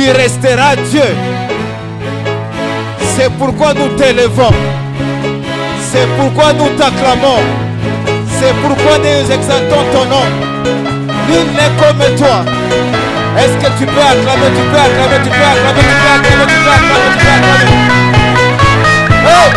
Tu resteras Dieu. C'est pourquoi nous t'élevons. C'est pourquoi nous t'acclamons. C'est pourquoi nous exaltons ton nom. Nul n'est comme toi. Est-ce que tu peux acclamer, tu peux acclamer, tu peux acclamer, tu peux acclamer, tu peux acclamer, tu peux acclamer. Hey!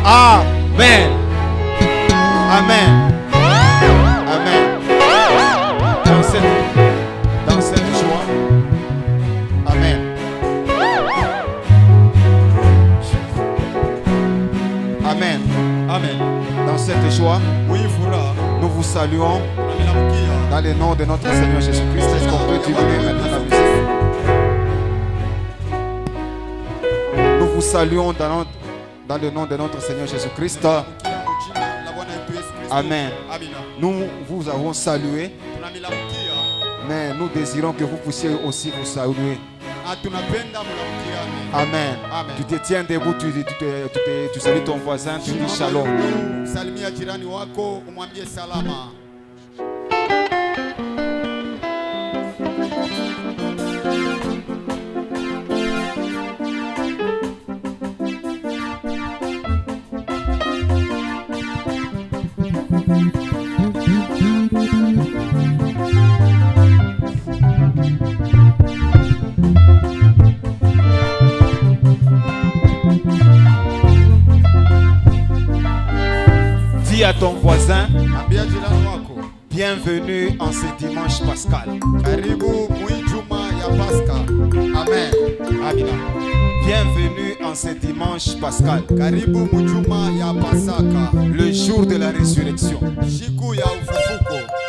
Amen. Amen. Amen. Dans cette joie. Amen. Amen. Amen. Dans cette joie, nous vous saluons dans le nom de notre Seigneur Jésus-Christ. Est-ce qu'on peut diminuer maintenant la musique? Nous vous saluons dans le nom de notre Seigneur Jésus-Christ. Amen. Nous vous avons salué, mais nous désirons que vous puissiez aussi vous saluer. Amen. Tu te tiens debout, tu salues ton voisin, tu dis shalom. Dis à ton voisin, bienvenue en ce dimanche pascal. Amen. Amina. Bienvenue en ce dimanche pascal. Le jour de la résurrection.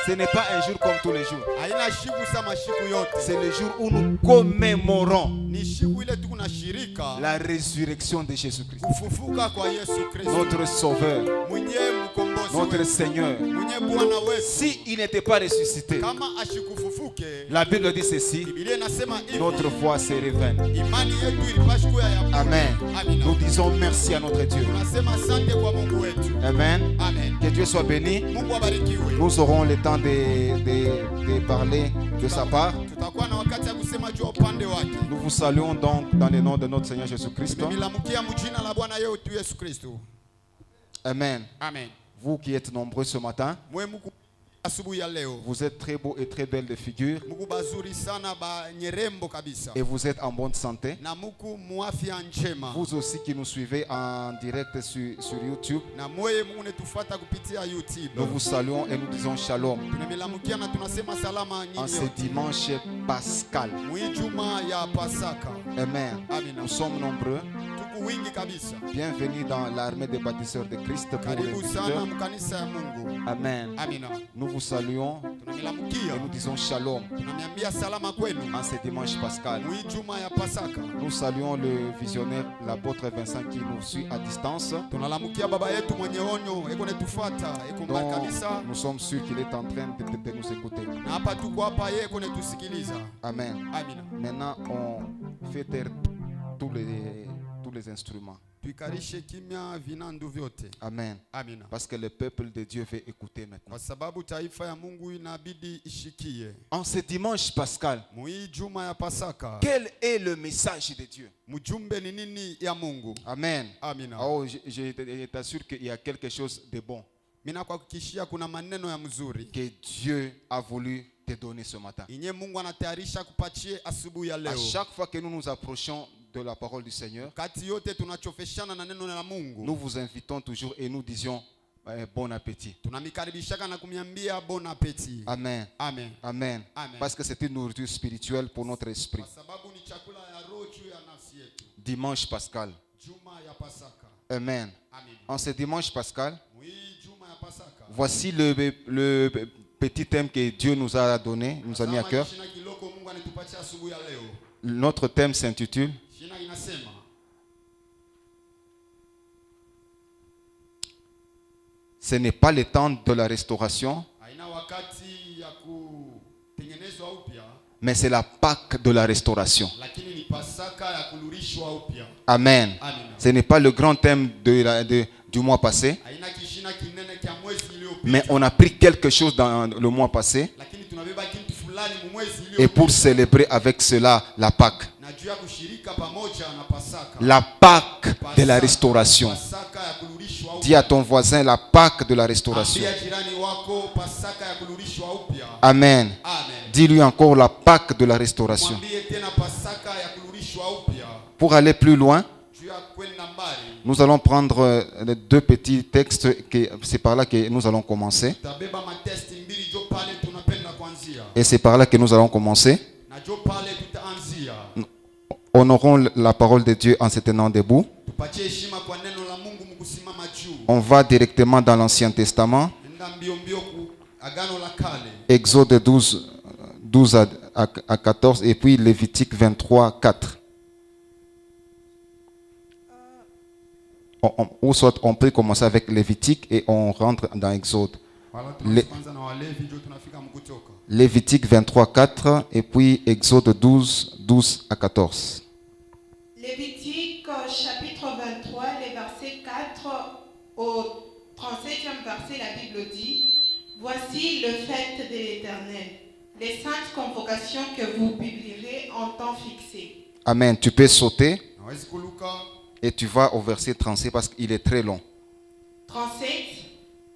Ce n'est pas un jour comme tous les jours. C'est le jour où nous commémorons la résurrection de Jésus-Christ. Notre Sauveur, notre Seigneur. Si il n'était pas ressuscité, la Bible dit ceci: notre foi se révèle. Amen. Nous disons merci à notre Dieu. Amen. Que Dieu soit béni. Nous aurons le temps de parler de sa part. Nous vous saluons donc dans le nom de notre Seigneur Jésus-Christ. Amen. Amen. Vous qui êtes nombreux ce matin, vous êtes très beaux et très belles de figure. Et vous êtes en bonne santé. Vous aussi qui nous suivez en direct sur YouTube, nous vous saluons et nous disons shalom en ce dimanche pascal. Amen. Nous sommes nombreux. Bienvenue dans l'armée des bâtisseurs de Christ. Amen. Nous vous saluons et nous disons shalom en ce dimanche pascal. Nous saluons le visionnaire, l'apôtre Vincent qui nous suit à distance. Nous sommes sûrs qu'il est en train de nous écouter. Amen. Maintenant, on fait taire tous les instruments. Amen. Parce que le peuple de Dieu veut écouter maintenant. En ce dimanche pascal, quel est le message de Dieu? Amen. Oh, je t'assure qu'il y a quelque chose de bon que Dieu a voulu te donner ce matin. À chaque fois que nous nous approchons de la parole du Seigneur, nous vous invitons toujours et nous disions bon appétit. Amen. Amen. Amen. Parce que c'est une nourriture spirituelle pour notre esprit. Dimanche pascal. Amen. En ce dimanche pascal, voici le petit thème que Dieu nous a donné, nous a mis à cœur. Notre thème s'intitule Ce n'est pas le temps de la restauration, haina wakati ya kutengenezwa upya, mais c'est la Pâque de la restauration. lakini ni Pasaka ya kulurishwa upya. Amen. Amina. Ce n'est pas le grand thème du mois passé, Haina kishina kinene kia mwezi iliyopita, mais on a pris quelque chose dans le mois passé lakini tunabeba kitu fulani mu mwezi et iliyopita. pour célébrer avec cela la Pâque. Na juu ya kushirika pamoja na Pasaka. La Pâque de la restauration. Pasaka ya kulurishwa upya. Dis à ton voisin la Pâque de la restauration. Ambia jirani wako Pasaka ya kulurishwa upya. Amen. Amen. Dis-lui encore la Pâque de la restauration. Mwambie tena Pasaka ya kulurishwa upya. Pour aller plus loin, Juu ya kwenda mbali, nous allons prendre les deux petits textes, c'est par là que nous allons commencer. tutabeba matesti mbili jo pale tunapenda kuanzia. Et c'est par là que nous allons commencer. Na jo pale tutaanzia. Honorons la parole de Dieu en se tenant debout. Tupatie heshima kwa neno la Mungu mkusimama juu. On va directement dans l'Ancien Testament, Nenda mbio mbio ku Agano la Kale. Exode 12 à 14 et puis Lévitique 23, 4. Ou soit on peut commencer avec Lévitique et on rentre dans Exode. Wala Le- tunaanza na Walevi jo tunafika mkutoka. Lévitique 23, 4 et puis Exode 12 à 14. Lévitique chapitre 23, les versets 4 au 37e verset, la Bible dit: Voici le fête de l'Éternel, les saintes convocations que vous publierez en temps fixé. Amen. Tu peux sauter Nawezi kuluka et tu vas au verset 37 parce qu'il est très long. 37.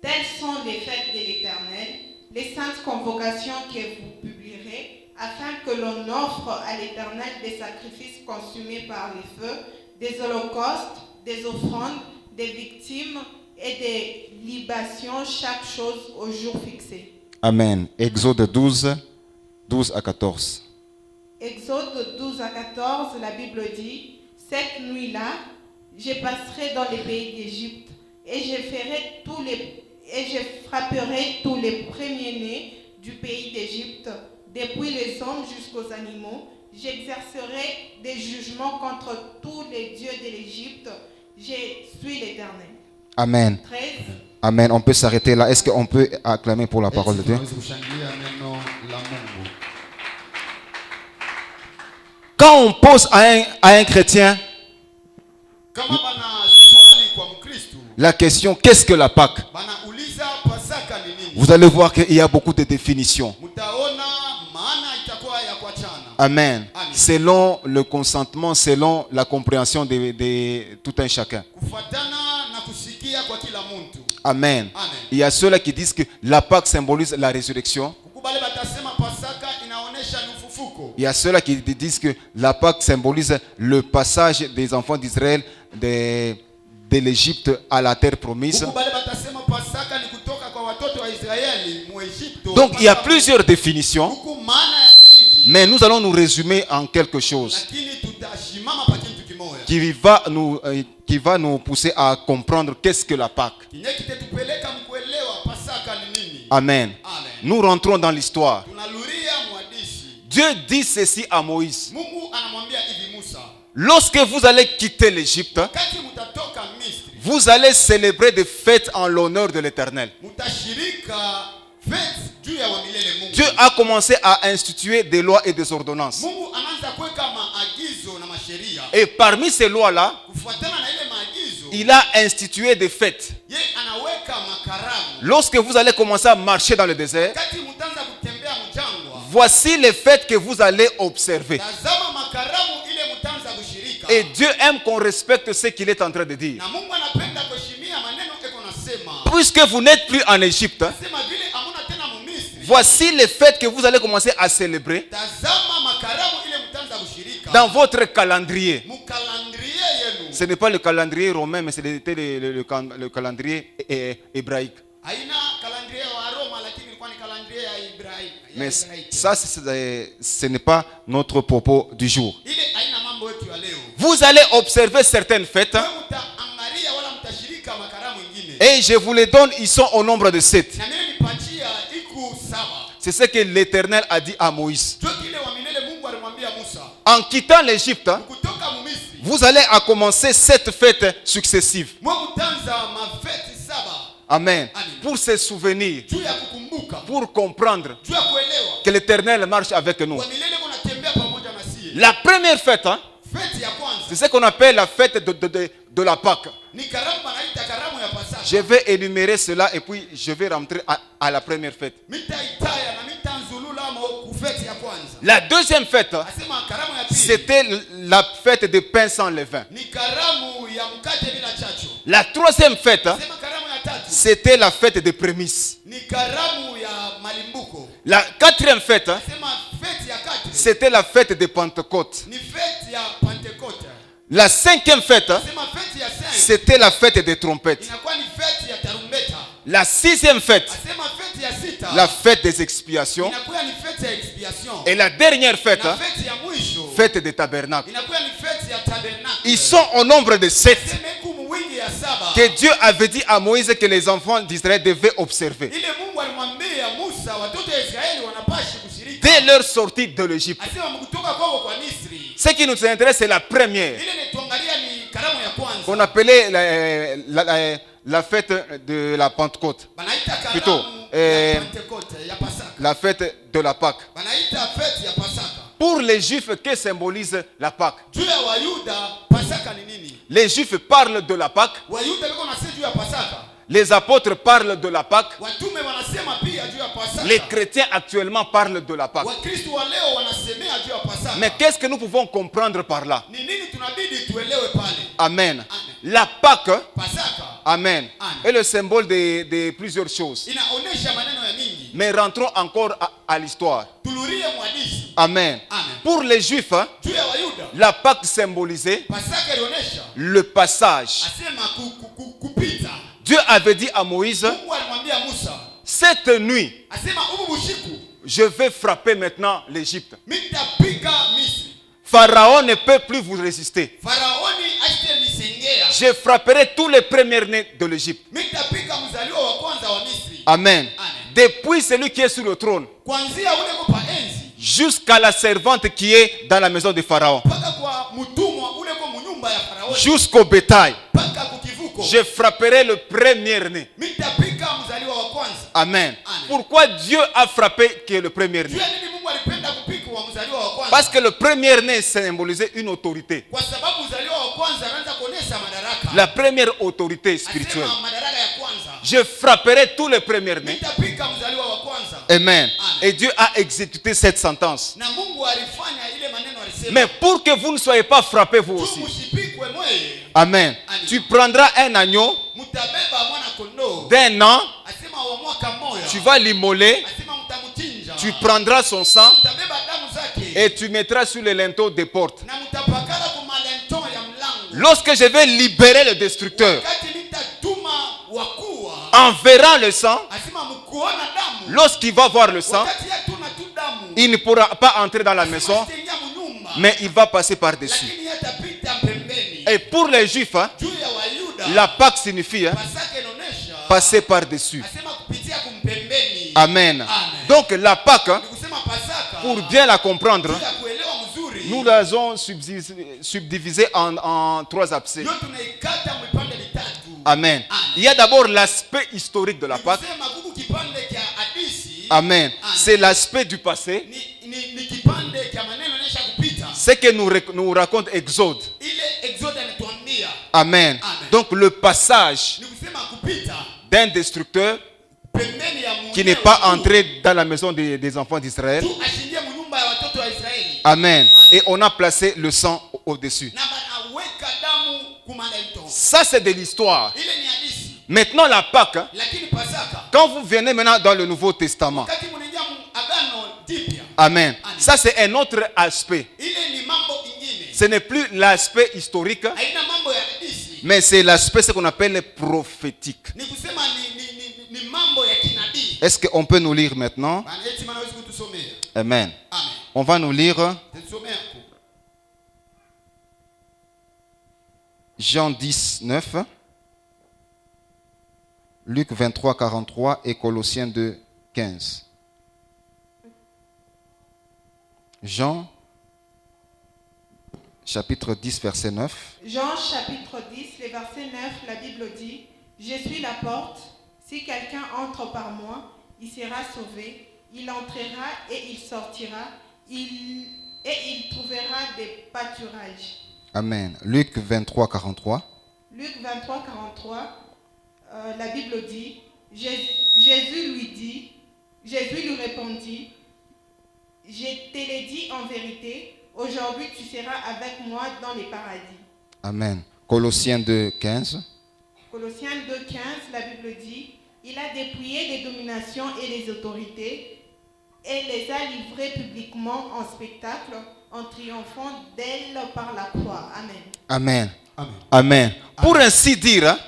Telles sont les fêtes de l'Éternel, les saintes convocations que vous publierez, afin que l'on offre à l'Éternel des sacrifices consumés par le feu, des holocaustes, des offrandes, des victimes et des libations, chaque chose au jour fixé. Amen. Exode 12 à 14. Exode 12 à 14, la Bible dit: Cette nuit-là, je passerai dans les pays d'Égypte et je frapperai tous les premiers-nés du pays d'Égypte, depuis les hommes jusqu'aux animaux. J'exercerai des jugements contre tous les dieux de l'Égypte. Je suis l'Éternel. Amen. 13. Amen. On peut s'arrêter là. Est-ce qu'on peut acclamer pour la parole de Dieu? tunaweza kushangilia neno la Mungu. Quand on pose à un chrétien Kama bana swali kwa Mkristo, la question qu'est-ce que la Pâque, bana uliza Pasaka ni nini? vous allez voir qu'il y a beaucoup de définitions. Mtaona maana itakuwa ya kuachana. Amen. Amen. Selon le consentement, selon la compréhension de tout un chacun. Kufuatana na kusikia kwa kila mtu. Amen. Amen. Il y a ceux-là qui disent que la Pâque symbolise la résurrection. Kukubali batasema Pasaka inaonesha ni ufufuko. Il y a ceux-là qui disent que la Pâque symbolise le passage des enfants d'Israël de l'Égypte à la terre promise. Kukubali batasema Pasaka ni kutoka kwa watoto wa Israeli mu Egypte. Donc il y a plusieurs définitions, Huku maana ya mingi. mais nous allons nous résumer en quelque chose Lakini tutashimama pa kitu kimoja. qui va nous pousser à comprendre qu'est-ce que la Pâque. Kinye kitetupeleka mkuelewa Pasaka ni nini. Amen. Amen. Nous rentrons dans l'histoire. Tunaluria mwadisi. Dieu dit ceci à Moïse. Mungu anamwambia hivi Musa, Lorsque vous allez quitter l'Égypte, wakati mutatoka Misri, vous allez célébrer des fêtes en l'honneur de l'Éternel. mutashirika fete juu ya wamilele Mungu. Dieu a commencé à instituer des lois et des ordonnances. Mungu anaanza kuweka maagizo na masheria. Et parmi ces lois-là, Kufuatana na ile maagizo, il a institué des fêtes. ye anaweka makaramu. Lorsque vous allez commencer à marcher dans le désert, Wakati mutaanza kutembea mjangwa, voici les fêtes que vous allez observer. tazama makaramu ile mutaanza kushirika. Et Dieu aime qu'on respecte ce qu'il est en train de dire. Na Mungu anapenda kuheshimia maneno eko nasema. Puisque vous n'êtes plus en Égypte, Sema vile amuna tena mu Misri. voici les fêtes que vous allez commencer à célébrer Tazama makaramu ile mutaanza kushirika. dans votre calendrier. Mukalandrie yenu. Ce n'est pas le calendrier romain, mais c'était le calendrier hébraïque. Haina calendrier wa Roma lakini ilikuwa ni calendrier ya Ibrahim. Mais ça, ce n'est pas notre propos du jour. Ile haina mambo yetu ya leo. Vous allez observer certaines fêtes Wewe mtaangalia wala mtashirika makaramu ingine. et je vous les donne, ils sont au nombre de 7. Na mimi nipatia iku 7. C'est ce que l'Éternel a dit à Moïse. Jo kile wa milele Mungu alimwambia Musa. En quittant l'Égypte, Kutoka mu Misri. vous allez à commencer 7 fêtes successives. Mwe mtanza mafeti 7. Amen. Amen. Pour se souvenir, juu ya kukumbuka, pour comprendre juu ya kuelewa que l'Éternel marche avec nous. kwa milele kunatembea pamoja na sie. La première fête, hein, Feti ya kwanza c'est ce qu'on appelle la fête de la Pâque. ni karamu banaita karamu ya Pasaka. Je vais énumérer cela et puis je vais rentrer à la première fête. Mitaitaya na mitanzulula mo kufeti ya kwanza. La deuxième fête, hein, Asema karamu ya pili c'était la fête de pain sans levain. ni karamu ya mkate bila chachu. La troisième fête, hein, Asema karamu ya tatu c'était la fête des prémices. ni karamu ya malimbuko. La quatrième fête, hein, Asema feti ya kati c'était la fête de Pentecôte. ni feti ya Pentekoste. La cinquième fête, hein, Asema feti ya 5 c'était la fête des trompettes. inakuwa ni feti ya tarumbeta. La sixième fête, Asema feti ya sita la fête des expiations. inakuwa ni feti ya expiation. Et la dernière fête, Na hein, feti ya mwisho fête des tabernacles. inakuwa ni feti ya tabernacle. Ils sont au nombre de 7 Asema hukumu wingi ya saba que Dieu avait dit à Moïse que les enfants d'Israël devaient observer ile Mungu alimwambia Musa watoto wa Israeli wanapashi kushiriki. dès leur sortie de l'Égypte. Asema mkutoka kwao kwa Misri. Ce qui nous intéresse, c'est la première. Ile ni tuangalia ni karamu ya kwanza. On appelait la fête de la Pentecôte. Banaita Plutôt, karamu ya Pentekoste ya Pasaka. La fête de la Pâque. Banaita feti ya Pasaka. Pour les Juifs, que symbolise la Pâque? Juu ya Wayuda Pasaka ni nini? Les Juifs parlent de la Pâque. Wayuda biko nasema juu ya Pasaka. Les apôtres parlent de la Pâque. Watume wanasema pia juu ya Pasaka. Les chrétiens actuellement parlent de la Pâque. Wakristo wa leo wanasemea juu ya Pasaka. Mais qu'est-ce que nous pouvons comprendre par là? Ni nini tunabidi tuelewe pale? Amen. La Pâque, Pasaka amen, Amen. est le symbole de plusieurs choses. inaonesha maneno ya mingi. Mais rentrons encore à l'histoire. Tulurie mwadisi. Amen. Amen. Pour les Juifs, hein, Juu ya Wayuda la Pâque symbolisait Pasaka ilionesha le passage. asema kupita. Dieu avait dit à Moïse, Mungu alimwambia Musa cette nuit, asema ubu bushiku je vais frapper maintenant l'Égypte. mitapiga Misri. Pharaon ne peut plus vous résister. Faraoni asite misengea. Je frapperai tous les premiers-nés de l'Égypte. Mitapiga mzaliwa wa kwanza wa Misri. Amen. Amen. Depuis celui qui est sur le trône Kuanzia ule kwa enzi jusqu'à la servante qui est dans la maison de Pharaon, mpaka kwa mtumwa ule kwa munyumba ya Faraoni jusqu'au bétail, mpaka kukivuko. je frapperai le premier-né. Mitapiga mzaliwa wa kwanza. Amen. Amen. Pourquoi Dieu a frappé qui est le premier-né? Jua nini Mungu alipenda kupika wa mzaliwa wa kwanza? Parce que le premier-né symbolisait une autorité. Kwa sababu mzaliwa wa kwanza anaanza kuonesha madaraka. La première autorité spirituelle. Asema madaraka ya kwanza. Je frapperai tous les premiers-nés. Mitapiga mzaliwa wa kwanza. Amen. Amen. Et Dieu a exécuté cette sentence. Na Mungu alifanya ile maneno alisema. Mais pour que vous ne soyez pas frappés vous aussi. Msipikwe mweye. Amen. Amen. Tu prendras un agneau Mtabeba mwana kondoo. d'un an, Asema wa mwaka mmoja. tu vas l'immoler, Asema mtamchinja. tu prendras son sang Mtabeba damu zake. et tu mettras sur les linteaux des portes. Na mtapakala kwa malenton ya mlango. Lorsque je vais libérer le destructeur, Wakati nitatuma wakuwa. en verrant le sang, Asema mkuona damu. lorsqu'il va voir le sang, Wakati yatuna tu damu. il ne pourra pas entrer dans la maison, Asitengia mnyumba. mais il va passer par-dessus. Lakini yatapita pembeni. Et pour les Juifs, hein, Juu ya Wayuda. la Pâque signifie hein, Pasaka inaonesha. passer par-dessus. Asema kupitia kumpembeni. Amen. Amen. Donc la Pâque, hein, Ni kusema Pasaka. pour bien la comprendre, Juu ya kuelewa mzuri. nous l'avons subdivisée en trois abcès. Yo tunaikata mpande vitatu. Amen. Amen. Il y a d'abord l'aspect historique de la Ni Pâque. kusema kuku kipande cha hadisi. Amen. Amen. C'est l'aspect du passé. Ni kipande cha maneno yanayoisha kupita. Ce que nous raconte Exode. Ile Exode anatuambia. Amen. Amen. Donc le passage Ni kusema kupita d'un destructeur pembeni ya Mungu. qui n'est pas entré dans la maison des enfants d'Israël. Tu ashingie mnyumba ya watoto wa Israeli. Amen. Et on a placé le sang au-dessus. Na banaweka damu kumalento. Ça, c'est de l'histoire. Ile ni hadisi. Maintenant, la Pâque, hein, Lakini Pasaka. quand vous venez maintenant dans le Nouveau Testament, Wakati munaingia agano jipya. Amen. Amen. Ça, c'est un autre aspect. Ile ni mambo ingine. Ce n'est plus l'aspect historique, Haina mambo ya hadisi. mais c'est l'aspect ce qu'on appelle prophétique. Ni kusema ni mambo ya kinabii. Est-ce qu'on peut nous lire maintenant? Bana eti maana hawezi kutusomea. Amen. Amen. On va nous lire Tutusomea hapo. Jean 10, 9, Luc 23, 43 et Colossiens 2, 15. Jean, chapitre 10, verset 9. Jean chapitre 10, le verset 9, la Bible dit, « Je suis la porte. Si quelqu'un entre par moi, il sera sauvé, il entrera et il sortira, et il trouvera des pâturages. Amen. Luc 23, 43. Luc 23, 43, la Bible dit, Jésus lui répondit, je te l'ai dit en vérité, aujourd'hui tu seras avec moi dans les paradis. Amen. Colossiens 2, 15. Colossiens 2, 15, la Bible dit, il a dépouillé les dominations et les autorités et les a livrées publiquement en spectacle en triomphant d'elles par la croix. Amen. Amen. Amen. Amen. Pour ainsi dire, hein,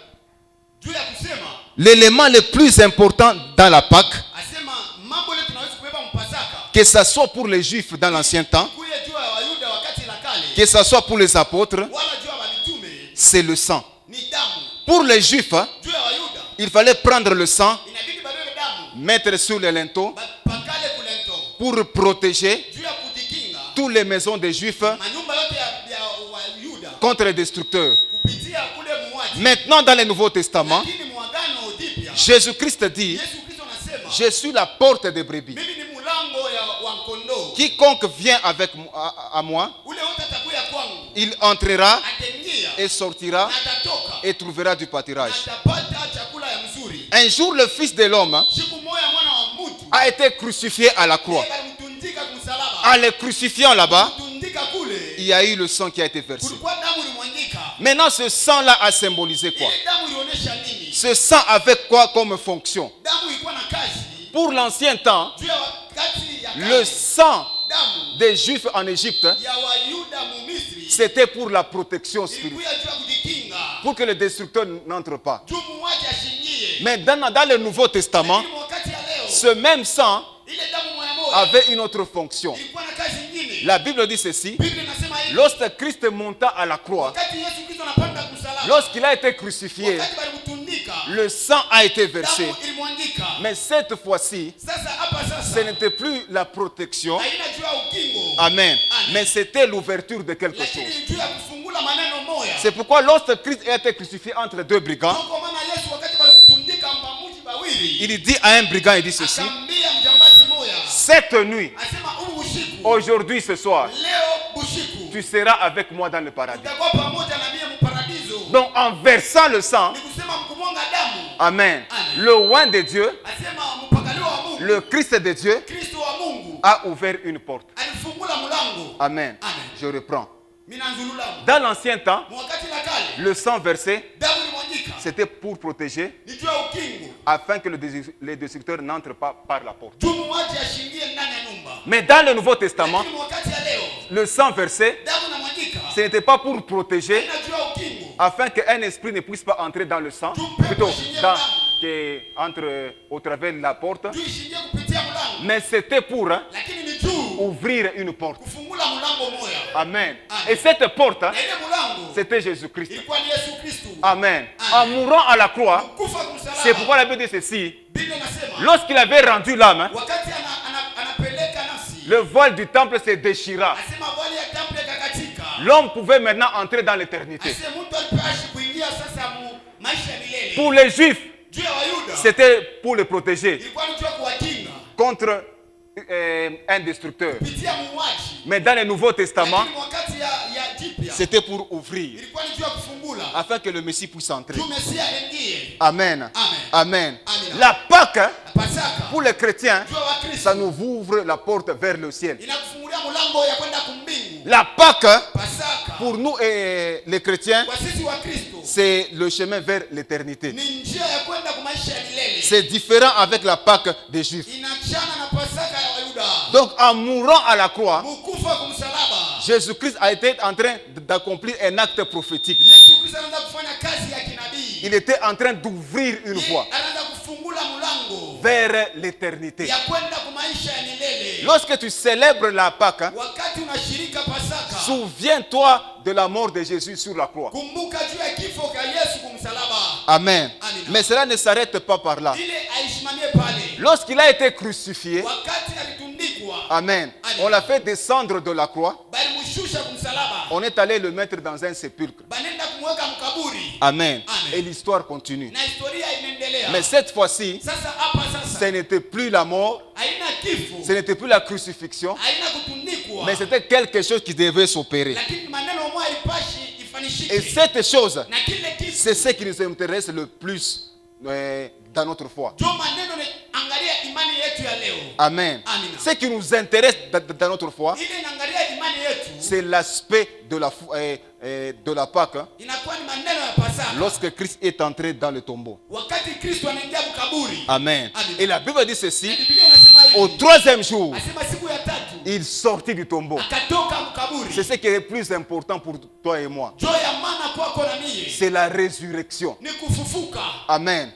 Juu ya kusema l'élément le plus important dans la Pâque, asema mambo ile tunaweza kubeba mpasaka que ce soit pour les Juifs dans l'ancien temps, kuye juu ya Wayuda wakati la kale que ce soit pour les apôtres, wala juu ya mitume c'est le sang. ni damu. Pour les Juifs, hein, Juu ya Wayuda il fallait prendre le sang, inabidi babebe damu mettre sur les linteaux pakale kulento pour protéger juu ya kujikinga toutes les maisons des Juifs manyumba yote ya Wayuda contre les destructeurs. kupitia kule muaji. Maintenant, dans le Nouveau Testament, Lakini muagano jipya Jésus-Christ dit, Yesu Kristo anasema je suis la porte des brebis. mimi ni mulango wa kondoo. Quiconque vient avec à moi, Ule wote atakuya kwangu il entrera ataingia et sortira na atatoka et trouvera du na pâturage. atapata chakula ya mzuri. Un jour, le Fils de l'homme Siku moja mwana wa mtu a été crucifié à la croix. alimtundika kumsalaba. En le crucifiant là-bas, Mtundika kule il y a eu le sang qui a été versé. kulikuwa damu ilimwangika. Maintenant, ce sang-là a symbolisé quoi? Ile damu ilionyesha nini? Ce sang avait quoi comme fonction? Damu ilikuwa na kazi. Pour l'ancien temps, Juu ya wakati ya le kale, sang damu des Juifs en Égypte, ya Wayuda mu Misri c'était pour la protection spirituelle, ilikuwa juu ya kujikinga. pour que le destructeur n'entre pas. Juu muuaji ashingie. Mais dans le Nouveau Testament, Lakini wakati ya leo ce même sang ile damu moja moja avait une autre fonction. ilikuwa na kazi nyingine. La Bible dit ceci, Biblia inasema hivi. lorsque Christ monta à la croix, Wakati Yesu Kristo anapanda kumsalaba. lorsqu'il a été crucifié, Wakati balimtundika. le sang a été versé. Damu ilimwangika. Mais cette fois-ci, Sasa hapa ce sasa n'était plus la protection, haina juu ya ukingo. amen, mais c'était l'ouverture de quelque Lakini chose. ni juu ya kufungula maneno moya. C'est pourquoi lorsque Christ a été crucifié entre deux brigands, Kwa maana Yesu wakati balimtundika mbamuji bawili. il dit à un brigand, il dit ceci, Akambia mjambazi moya. cette nuit, Asema huu ushiku. aujourd'hui, ce soir, Leo bushiku. tu seras avec moi dans le paradis. Utakuwa pamoja na mimi mparadiso. Donc en versant le sang, Ni kusema mkumwanga damu. amen, Amen. le oint de Dieu, Asema mpakaliwa wa Mungu. le Christ de Dieu, Kristo wa Mungu. a ouvert une porte. Alifungula mlango. Amen. Amen. Je reprends. Mimi nanzulula. Dans l'ancien temps, Wakati la kale. le sang versé, Damu ilimwangika. c'était pour protéger, Ni juu ya ukingo. afin que les destructeurs n'entrent pas par la porte. Juu muuaji ashingie ndani ya nyumba. Mais dans le Nouveau Testament, Lakini wakati ya leo le sang versé, damu inamwangika. ce n'était pas pour protéger, Haina juu ya ukingo. afin qu'un esprit ne puisse pas entrer dans le sang, plutôt au travers de la porte, Juu ishingie kupitia mlango. mais c'était pour Lakini ni juu ouvrir une porte. kufungula mlango moya. Amen. Amen. Et cette porte, Na ile mlango c'était Jésus-Christ. ilikuwa ni Yesu Kristo. Amen. En Amen. mourant à la croix, Kufa kumsalaba. c'est pourquoi la Bible dit ceci. Biblia inasema Lorsqu'il avait rendu l'âme, wakati anapeleka nafsi. le voile du temple se déchira. Asema wali ya temple kakatika. L'homme pouvait maintenant entrer dans l'éternité. Asema mtu alipashi kuingia sasa mu maisha ya milele. Pour les Juifs, Juu ya Wayuda c'était pour les protéger ilikuwa ni juu ya kuwakinga contre un destructeur. kupitia muuaji. Mais dans le Nouveau Testament, Lakini wakati ya jipya c'était pour ouvrir, ilikuwa ni juu ya kufungula. afin que le Messie puisse entrer. Juu Mesia aingie. Amen. Amen. Amen. Amen. La Pâque, Pasaka. pour les chrétiens, Juu ya Wakristo. ça nous ouvre la porte vers le ciel. Inakufungulia mlango ya kwenda kumbingu. La Pâque, Pasaka. pour nous et les chrétiens, Kwa sisi wa Kristo c'est le chemin vers l'éternité. ni njia ya kwenda kwa maisha ya milele. C'est différent avec la Pâque des Juifs. Inachana na Pasaka ya Wayuda. Donc en mourant à la croix, Mukufa kumsalaba. Jésus-Christ a été en train d'accomplir un acte prophétique. Yesu Kristo anaanza kufanya kazi ya kinabii. Il était en train d'ouvrir une voie Anaanza kufungula mlango vers l'éternité. ya kwenda kwa maisha ya milele. Lorsque tu célèbres la Pâque, Wakati unashirika Pasaka, souviens-toi de la mort de Jésus sur la croix. kumbuka juu ya kifo cha Yesu kumsalaba. Amen. Amen. Mais cela ne s'arrête pas par là. Ile aisimamie pale. Lorsqu'il a été crucifié, Wakati alitundikwa, Amen, Amen. on l'a fait descendre de la croix. balimshusha kumsalaba. On est allé le mettre dans un sépulcre. Banenda kumweka mkaburi. Amen. Amen. Et l'histoire continue. Na historia inaendelea. Mais cette fois-ci, Sasa hapa sasa. ce n'était plus la mort, Haina kifo. ce n'était plus la crucifixion, Haina kutundikwa. mais c'était quelque chose qui devait s'opérer. Lakini maneno moja ipashi ifanishike. Et cette chose, Na kile kitu. c'est ce qui nous intéresse le plus dans notre foi. Jo maneno ni angalia imani yetu ya leo. Amen. Amina. Ce qui nous intéresse dans notre foi, Ile inaangalia imani yetu. c'est l'aspect de la Pâque, hein, Inakuwa ni maneno ya Pasaka. lorsque Christ est entré dans le tombeau. Wakati Kristo anaingia mkaburi. Amen. Amen. Et la Bible dit Na ceci, Biblia inasema hivi. au troisième jour, Asema siku ya tatu. il sortit du tombeau. Akatoka mkaburi. C'est ce qui est plus important pour toi et moi. Jo ya maana kwako na mie. C'est la résurrection. Ni kufufuka. Amen.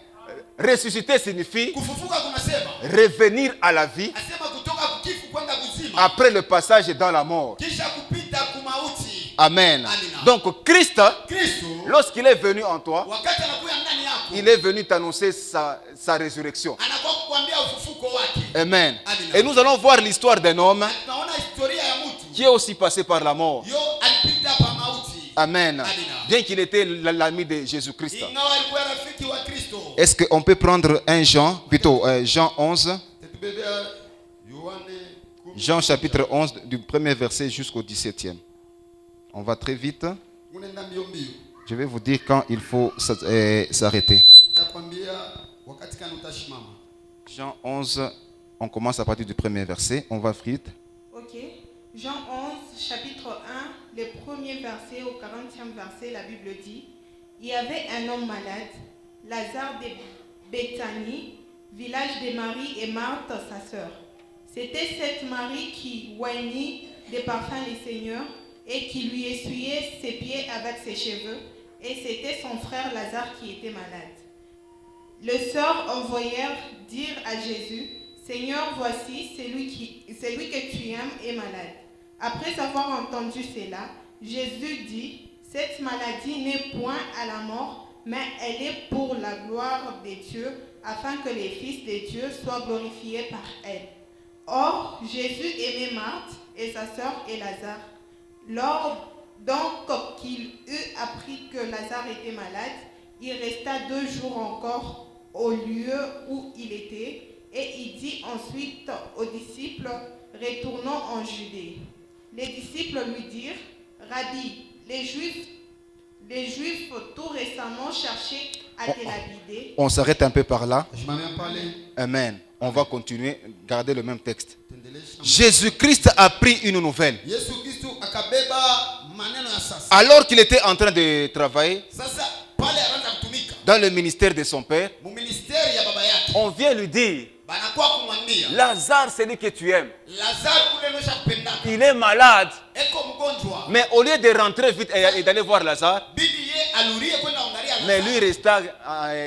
Ressusciter signifie Kufufuka kunasema. revenir à la vie Asema kutoka kukifu kwenda kuzima. après le passage dans la mort. Kisha kupita kumauti. Amen. Amina. Donc Christ, Kristo lorsqu'il est venu en toi, wakati anakuja ndani yako. il est venu t'annoncer sa résurrection. Anakuwa kukuambia ufufuko wake. Amen. Amina. Et nous allons voir l'histoire d'un homme Tunaona historia ya mtu. qui est aussi passé par la mort. Yo alipita pa mauti. Amen. Amina. Bien qu'il était l'ami de Jésus-Christ. Ingawa alikuwa rafiki wa Kristo. Est-ce qu'on peut prendre un Jean, plutôt Jean 11, Tetubebea Yohane 10. Jean chapitre 11, du premier verset jusqu'au 17e. On va très vite. Unaenda mbio mbio. Je vais vous dire quand il faut s'arrêter. Takwambia wakati kana utashimama. Jean 11, on commence à partir du premier verset. On va vite. Ok. Jean 11, chapitre 1, le premier verset au 40e verset, la Bible dit, il y avait un homme malade, Lazare de Béthanie, village de Marie et Marthe, sa sœur. C'était cette Marie qui oignit des parfums du Seigneur et qui lui essuyait ses pieds avec ses cheveux, et c'était son frère Lazare qui était malade. Les sœurs envoyèrent dire à Jésus, Seigneur, voici, celui que tu aimes est malade. Après avoir entendu cela, Jésus dit, cette maladie n'est point à la mort, mais elle est pour la gloire de Dieu, afin que les fils de Dieu soient glorifiés par elle. Or, Jésus aimait Marthe et sa sœur et Lazare. Lors donc qu'il eut appris que Lazare était malade, il resta 2 jours encore au lieu où il était, et il dit ensuite aux disciples, retournons en Judée. Les disciples lui dirent, Rabbi, les Juifs tout récemment cherchaient à te lapider. On s'arrête un peu par là. Je m'en viens parler. Amen. On va continuer, garder le même texte. Tendelesha. Jésus-Christ a pris une nouvelle. Yesu Kristo akabeba maneno ya sasa. Alors qu'il était en train de travailler Sasa pale anaanza kutumika. dans le ministère de son père, Mu ministeri ya baba yake. on vient lui dire, Banakuwa kumwambia. Lazare, celui que tu aimes, Lazaro kule nosha kupendaka. il est malade. Eko mgonjwa. Mais au lieu de rentrer vite et d'aller voir Lazare, Bibi ye alurie kwenda angalia mais Lazaro. lui resta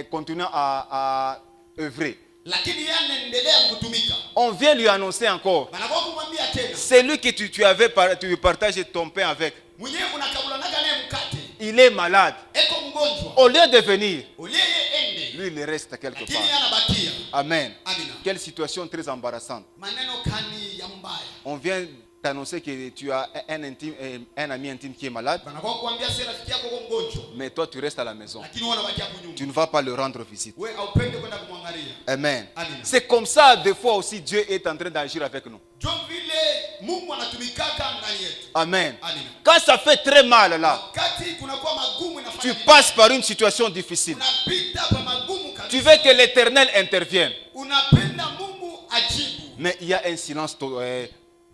continuant à œuvrer. Lakini yeye anaendelea kutumika. On vient lui annoncer encore, Banakuwa kumwambia tena. celui que tu partages ton pain avec, Mwenyewe unakabulanaka naye mkate. il est malade. Eko mgonjwa. Au lieu de venir, Ulie ye ende. lui il reste quelque Lakini part. yeye anabakia. Amen. Amina. Quelle situation très embarrassante. Maneno kani ya mbaya. On vient t'annoncer que tu as un ami intime qui est malade, Banakuwa kuambia sasa rafiki yako uko mgonjwa. mais toi tu restes à la maison. Lakini wewe unabaki hapo nyuma. Tu ne vas pas le rendre visite. Wewe haupende kwenda kumwangalia. Amen. Amina. C'est comme ça, des fois aussi, Dieu est en train d'agir avec nous. Jo vile Mungu anatumikaka ndani yetu. Amen. Amina. Quand ça fait très mal là, Wakati kunakuwa magumu inafanya tu vibaya. passes par une situation difficile. Unapita kwa magumu Tu kabisa. veux que l'Éternel intervienne, Unapenda Mungu ajibu. mais il y a un silence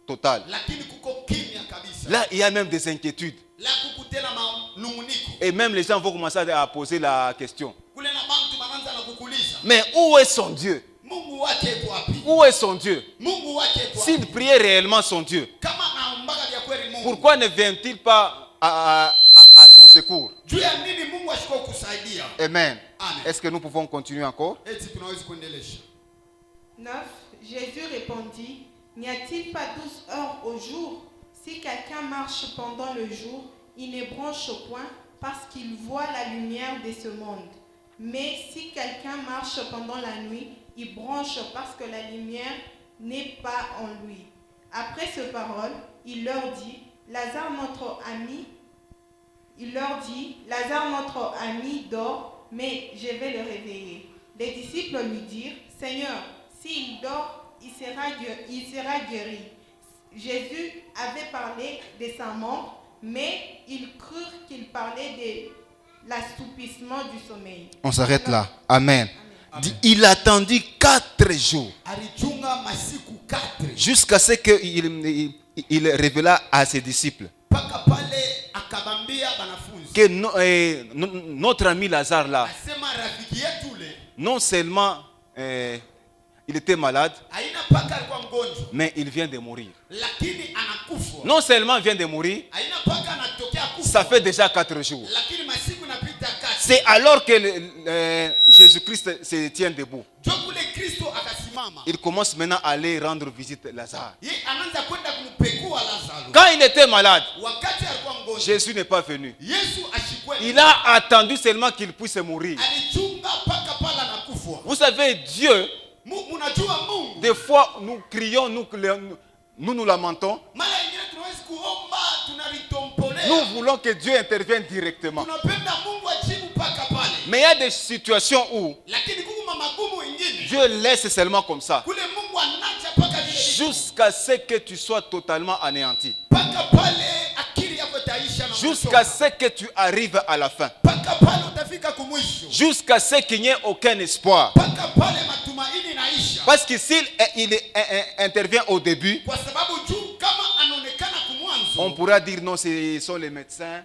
total. Lakini kuko kimya kabisa. Là, il y a même des inquiétudes. La kukutena manunguniko. Et même les gens vont commencer à poser la question. Kule na bantu bananza na kukuliza. Mais où est son Dieu? Mungu wake yuko wapi? Où est son Dieu? Mungu wake yuko wapi? S'il priait réellement son Dieu, Kama naombaga vya kweli Mungu. pourquoi ne vient-il pas à son secours? Juu ya nini Mungu ashiko kusaidia? Amen. Amen. Est-ce que nous pouvons continuer encore? Eti tunaweza kuendelesha. 9. Jésus répondit, n'y a-t-il pas 12 heures au jour? Si quelqu'un marche pendant le jour, il ne bronche point parce qu'il voit la lumière de ce monde. Mais si quelqu'un marche pendant la nuit, il bronche parce que la lumière n'est pas en lui. Après ces paroles, il leur dit, Lazare notre ami dort, mais je vais le réveiller. Les disciples lui dirent, Seigneur, s'il dort, il sera guéri. Jésus avait parlé de sa mort, mais ils crurent qu'il parlait de l'assoupissement du sommeil. On s'arrête là. Amen. Dit, il attendit 4 jours alichunga masiku 4 jusqu'à ce qu'il révéla à ses disciples mpaka pale akabambia banafunzi que notre ami Lazare là, asema rafiki yetu ule non seulement il était malade, aina paka alikuwa mgonjwa mais il vient de mourir. lakini anakufa. Non seulement vient de mourir, Aina paka anatokea kufa. ça fait déjà 4 jours. Lakini masiku inapita 4. C'est alors que Jésus-Christ se tient debout. Jo kule Kristo akasimama. Il commence maintenant à aller rendre visite à Lazare. Yeye anaanza kwenda kumpekua Lazaro. Quand il était malade, Wakati alikuwa mgonjwa, Jésus n'est pas venu. Yesu ashikwenda. Il a attendu seulement qu'il puisse mourir. Alichunga paka pala na kufa. Vous savez, Dieu, Munajua Mungu. des fois nous crions, nous lamentons. Mara nyingine tunaweza kuomba, tunalitompolea. Nous voulons que Dieu intervienne directement. Tunapenda Mungu ajibu paka pale. Mais il y a des situations où Lakini kuko magumu ingine. Dieu laisse seulement comme ça, Kule Mungu anacha paka vile. jusqu'à ce que tu sois totalement anéanti, Paka pale akili yako itaisha na jusqu'à ce que tu arrives à la fin, paka pale utafika kumwisho. jusqu'à ce qu'il n'y ait aucun espoir. Paka pale matumaini naisha. Parce que s'il intervient au début, Kwa sababu juu kama anaonekana kumwanzo. on pourra dire non, ce sont les médecins,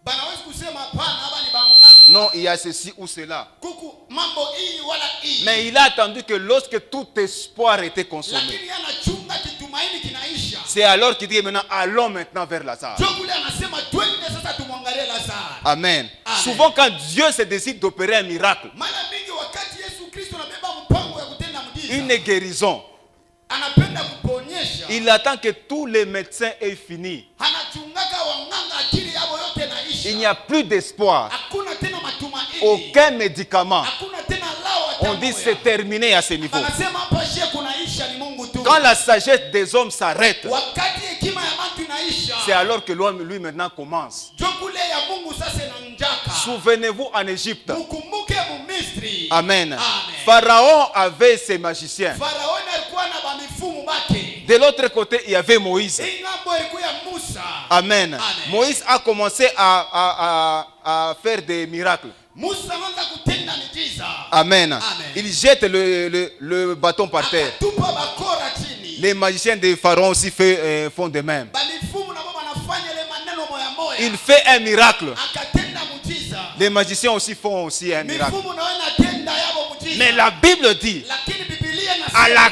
Banaweza kusema hapana hapa ni banganga. non, il y a ceci ou cela. Kuku mambo hii wala hii. Mais il a attendu que lorsque tout espoir était consommé, Lakini anachunga kitumaini kinaisha. c'est alors qu'il dit maintenant, allons maintenant vers Lazare. Jo kule anasema twende sasa tumwangalie Lazaro. Amen. Amen. Souvent quand Dieu se décide d'opérer un miracle, Mara mingi wakati Yesu Kristo anabeba mpango ya kutenda mjiza. une guérison, Anapenda kuponyesha. il attend que tous les médecins aient fini. Anachungaka wanganga akili yao yote naisha. Il n'y a plus d'espoir, Hakuna tena matumaini. aucun médicament. Hakuna tena lao On dit c'est terminé à ce niveau. Anasema hapa shie kunaisha ni Mungu tu. Quand la sagesse des hommes s'arrête, Wakati hekima ya watu inaisha. c'est alors que l'homme lui maintenant commence. Jo kule ya Mungu sasa inanjaka. Souvenez-vous en Égypte. Mukumbuke Misri. Amen. Amen. Pharaon avait ses magiciens. Faraoni alikuwa na bamifumu bake. De l'autre côté, il y avait Moïse. Hii ngambo ilikuwa ya Musa. Amen. Amen. Moïse a commencé à faire des miracles. Musa anaanza kutenda miujiza. Amen. Amen. Il jette le bâton par terre. Akatupa bakora chini. Les magiciens de Pharaon aussi font de même. Bamifumu na baba anafanya ile maneno moya moya. Il fait un miracle. Akatenda miujiza. Les magiciens aussi font aussi un miracle. Mifumu na wana tenda yabo miujiza. Mais la Bible dit, Lakini Biblia à la inasema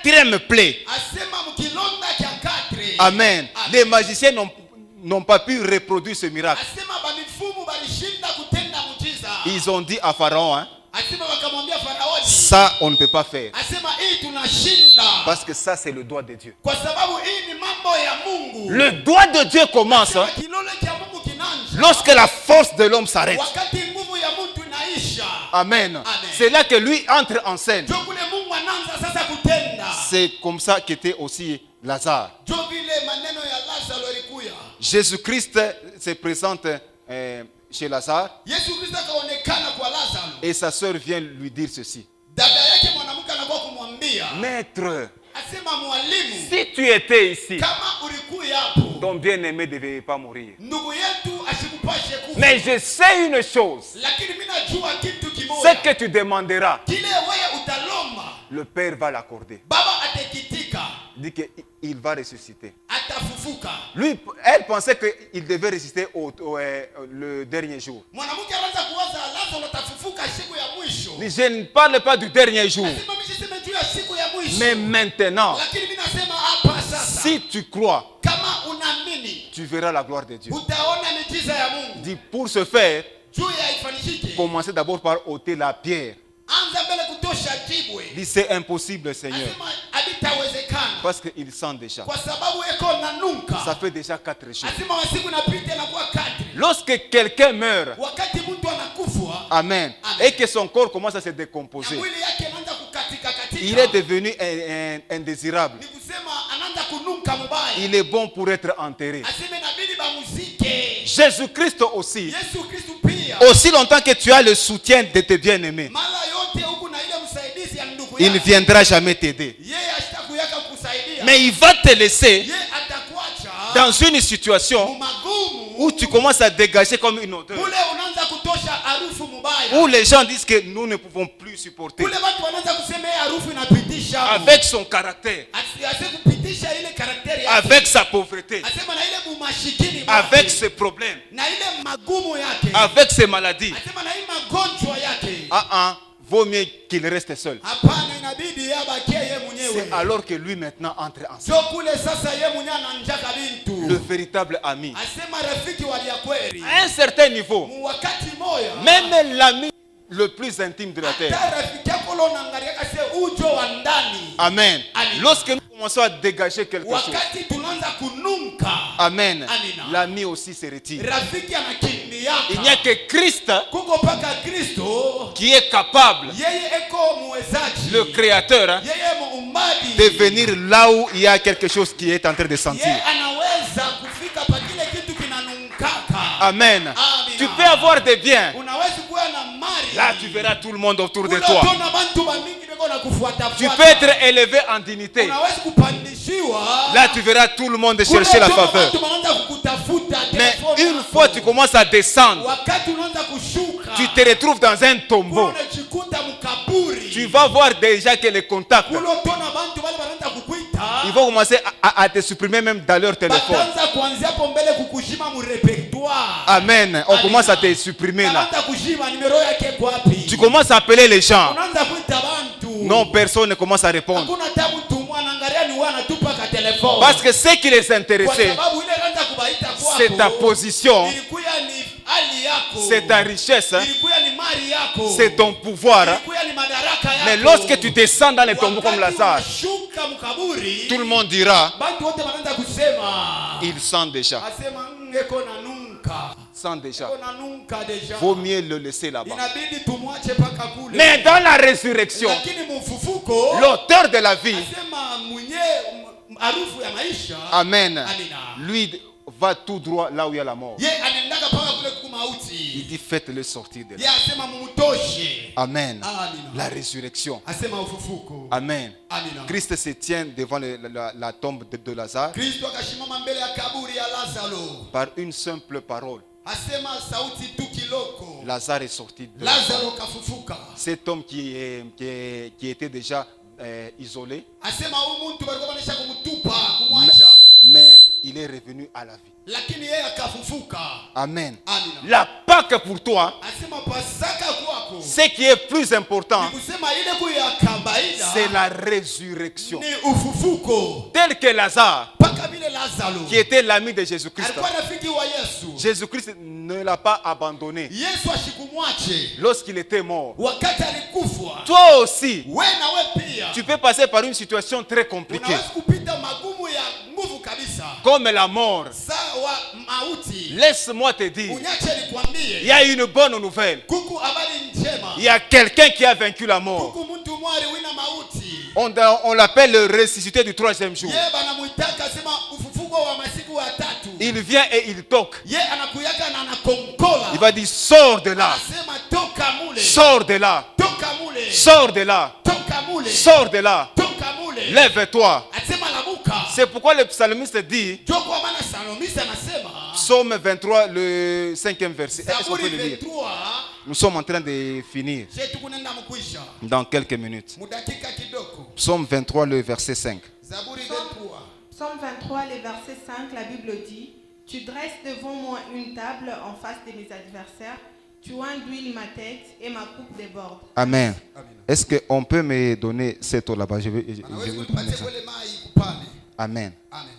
4e plaie, asema mkilonda cha 4. Amen, les magiciens n'ont pas pu reproduire ce miracle. Asema bamifumu balishinda kutenda miujiza. Ils ont dit à Pharaon, hein, Asema wakamwambia Faraoni. ça on ne peut pas faire. Asema hii tunashinda. Parce que ça c'est le doigt de Dieu. Kwa sababu hii ni mambo ya Mungu. Le doigt de Dieu commence hein, Kilole cha Mungu kinanja. lorsque la force de l'homme s'arrête. Wakati nguvu ya mtu inaisha. Amen. Amen. C'est là que lui entre en scène. Jo kule Mungu anaanza sasa kutenda. C'est comme ça qu'était aussi Lazare. Jo vile maneno ya Lazaro ilikuya. Jésus-Christ se présente chez Lazare Yesu Kristo akaonekana kwa Lazaro. et sa sœur vient lui dire ceci. Dada yake mwanamke anakuwa kumwambia. Maître, Asema mwalimu. si tu étais ici, Kama ulikuya hapo. ton bien-aimé ne devait pas mourir. Ndugu yetu asikupashe kufa. Mais je sais une chose, Lakini mimi najua kitu ce kimoja. que tu demanderas, Kile wewe utalomba. le Père va l'accorder. Baba atekitika. Il dit qu'il va ressusciter. Atafufuka. Lui, elle pensait qu'il devait ressusciter le dernier jour. Mwanamke anaanza kuwaza Lazaro atafufuka siku ya mwisho. Je ne parle pas du dernier jour, Lazima mimi niseme juu ya siku ya mwisho. mais maintenant, Lakini mimi nasema hapa sasa. si tu crois, Kama unaamini tu verras la gloire de Dieu. utaona miujiza ya Mungu. Dit pour ce faire, Juu ya ifanishike. commencez d'abord par ôter la pierre. Anza mbele kutosha jibwe. Dit c'est impossible, Seigneur, Asema habitawezekana. parce qu'il sent déjà. Kwa sababu eko nanuka. Ça fait déjà 4 jours. Asema masiku napita na kuwa 4. Lorsque quelqu'un meurt, Wakati mtu anakufa. amen, et que son corps commence à se Na décomposer, mwili yake anaanza kukatika katika. il est devenu indésirable. Ni kusema anaanza kunuka mbaya. Il est bon pour être enterré. Aseme inabidi bamuzike. Jésus-Christ aussi, Yesu Kristo pia. aussi longtemps que tu as le soutien de tes bien-aimés, Mara yote huku il ne viendra jamais t'aider. yeye asitakuyaka kusaidia. Mais il va te laisser Ye atakuacha dans une situation mumagumu où tu commences à dégager comme une odeur. kule unaanza kutosha harufu mubaya. Où les gens disent que nous ne pouvons plus supporter. Kule watu wanaanza kusema hii harufu inapitisha. Avec son caractère, Ase kupitisha ile karakteri yake. avec sa pauvreté, Asema na ile bumashikini avec mwake. ses problèmes, Na ile magumu yake. avec ses maladies. Asema na hii magonjwa yake. Vaut mieux qu'il reste seul. Hapana, inabidi yabakie ye C'est mwenyewe. alors que lui maintenant entre en scène. So kule sasa ye mwenyewe ananjaka bintu. Le véritable ami. Asema rafiki wa kweli. À un certain niveau, Mu wakati moya. même l'ami le plus intime de la terre. Hata rafiki yako lo naangalia kase ujo wa ndani. Amen. Amen. Lorsque nous commençons à dégager quelque chose, Wakati tunaanza kununka. Amen, Amina. l'ami aussi se retire. Rafiki anakimbiaka. Il n'y a que Christ Kuko paka Kristo. qui est capable, Yeye eko muwezaji. le Créateur, Yeye muumbaji. de venir là où il y a quelque chose qui est en train de sentir. Yeye anaweza kufika pa kile kitu kinanunkaka. Amen. Amina. Tu peux avoir des biens. Unaweza kuwa na mali. Là, tu verras tout le monde autour de Kule toi. utaona bantu bamingi beko na kufuata Tu fuata. peux être élevé en dignité. Unaweza kupandishiwa. Là, tu verras tout le monde Kule chercher la utaona faveur. bantu wanaanza kukutafuta Mais telefoni une yako. fois tu commences à descendre, Wakati unaanza kushuka. tu te retrouves dans un Kule tombeau. unajikuta mkaburi. Tu vas voir déjà que les contacts, Kule utaona bantu wale wanaanza kukuita. ils vont commencer à te supprimer même dans leur téléphone. Bataanza kuanzia hapo mbele kukushima mu repertoire. Amen. On commence à te supprimer là. Anaanza kushima nimero yake kwa wapi? Tu commences à appeler les gens. Unaanza kuita bantu. Non, personne ne commence à répondre. Hakuna tabu tumwa anaangalia ni wewe anatupa ka telefoni. Parce que ce qui les Kwa intéressait, sababu ile anaanza kubaita kwako. c'est ta position, Ilikuwa ni hali yako. c'est ta richesse, Ilikuwa ni mali yako. c'est ton pouvoir. Ilikuwa ni madaraka yako. Mais lorsque tu descends dans les tombeaux comme Wakati Lazare, unashuka mkaburi, tout le monde dira, bantu wote wanaanza kusema. il sent déjà. Asema eko na nunka. Sent déjà. Eko na nunka deja. Vaut mieux le laisser là-bas. Inabidi tumwache paka kule. Mais dans la résurrection, Lakini mfufuko l'auteur de la vie, asema mwenye harufu ya maisha. Amen, Amina. lui va tout droit là où il y a la mort. Ye anaendaka paka kule Il kumauti. dit faites-le sortir de là. Ye asema mumtoshe. Amen. Amina. La résurrection. Asema ufufuko. Amen. Amina. Christ se tient devant la tombe de Lazare Kristo akashimama mbele ya kaburi ya Lazaro. par une simple parole. Asema sauti tu kiloko. Lazare est sorti de la tombe. Lazaro kafufuka. Cet homme qui était déjà isolé, Asema huyu mtu walikuwa wanaisha kumtupa, kumwacha. mais il est revenu à la vie. Lakini yeye akafufuka. Amen. Amina. La Pâque pour toi, Asema pasaka kwako. ce qui est plus important, Ni kusema ile kuya kawaida. c'est la résurrection. Ni ufufuko. Tel que Lazare, Paka vile Lazaro. qui était l'ami de Jésus-Christ, Alikuwa rafiki wa Yesu. Jésus-Christ ne l'a pas abandonné Yesu ashikumwache. lorsqu'il était mort. Wakati alikufa. Toi aussi, We na we pia. tu peux passer par une situation très compliquée, Unaweza kupita magumu ya nguvu kabisa. comme la mort. Sawa mauti. Laisse-moi te dire, Unyache nikwambie. il y a une bonne nouvelle. Kuku habari njema. Il y a quelqu'un qui a vaincu la mort. Kuku mtu mwari wina mauti. On l'appelle le ressuscité du troisième jour. Ye banamuitaka sema ufufuko wa masiku ya tatu. Il vient et il toque. Ye anakuyaka na anakonkola. Il va dire, sors de là, Anasema toka mule. sors de là, Toka mule. sors de là, Toka mule. sors de là, Toka mule. lève-toi. Asema lamuka. C'est pourquoi le psalmiste dit, Joko wa maana salomista anasema. Psaume 23, le 5e verset. Est-ce qu'on peut Zaburi le lire? 23. Nous sommes en train de finir Shetu kunenda mkwisha. dans quelques minutes. Mudakika kidoko. Psaume 23, le verset 5. Zaburi 23. Psaume 23, le verset 5, la Bible dit, tu dresses devant moi une table en face de mes adversaires, tu enduis ma tête et ma coupe déborde. Amen. Est-ce qu'on peut me donner cette eau là-bas? Je vais Anaweza vous kutupatia donner ça. kule mai kupale. Amen. Amen.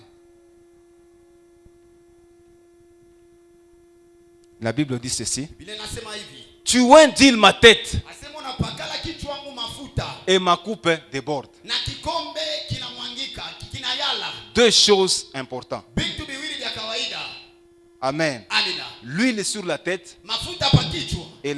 La Bible dit ceci. Biblia inasema hivi. Tu ondis ma tête Asema unapakala kichwa wangu mafuta et ma coupe déborde. na kikombe kinamwangika, kinayala. Deux choses importantes. Vitu viwili vya kawaida. Amen. Amina. L'huile sur la tête Mafuta pa kichwa et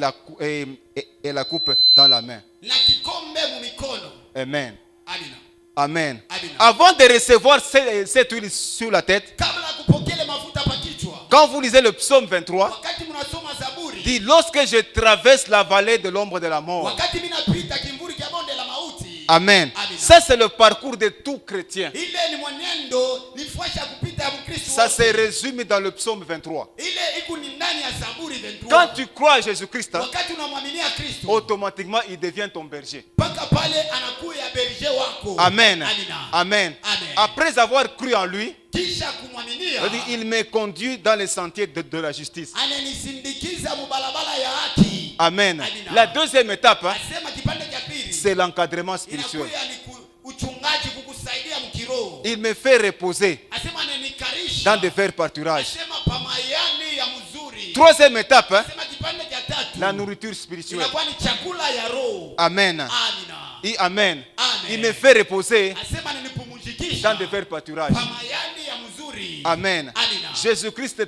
la coupe dans la main. na kikombe mu mikono. Amen. Amina. Amen. Amen. Avant de recevoir cette huile sur la tête, Kabla ya kupokea ile mafuta pa kichwa. quand vous lisez le psaume 23, Wakati mnasoma Zaburi. dit lorsque je traverse la vallée de l'ombre de la mort, Wakati mimi napita kimvuri cha bonde la mauti. Amen. Amina. Ça, c'est le parcours de tout chrétien. Ile ni mwenendo ni fuasha kupita ya Mkristo Ça wote. se résume dans le psaume 23. Ile iko ni ndani ya Zaburi 23. Quand tu crois à Jésus-Christ, hein, Wakati unamwaminia Kristo, automatiquement, il devient ton berger. mpaka pale anakuwa berger wako. Amen. Amina. Amen. Amen. Après avoir cru en lui, Kisha kumwaminia, il me conduit dans les sentiers de la justice. ananisindikiza mubalabala ya haki. Amen. Amina. La deuxième étape, hein, Asema kipande cha pili, c'est l'encadrement spirituel. inakuwa ni uchungaji kukusaidia mkiroho. Il me fait reposer Asema ananikarisha. dans des verts pâturages. Asema pamayani ya mzuri. Troisième étape, hein, Asema kipande cha tatu, la nourriture spirituelle. inakuwa ni chakula ya roho. Amen. Amina. Amen. Amen. Il me fait reposer Asema ananipumzikisha dans des verts pâturages. pamayani ya mzuri. Amen. Amina. Jésus-Christ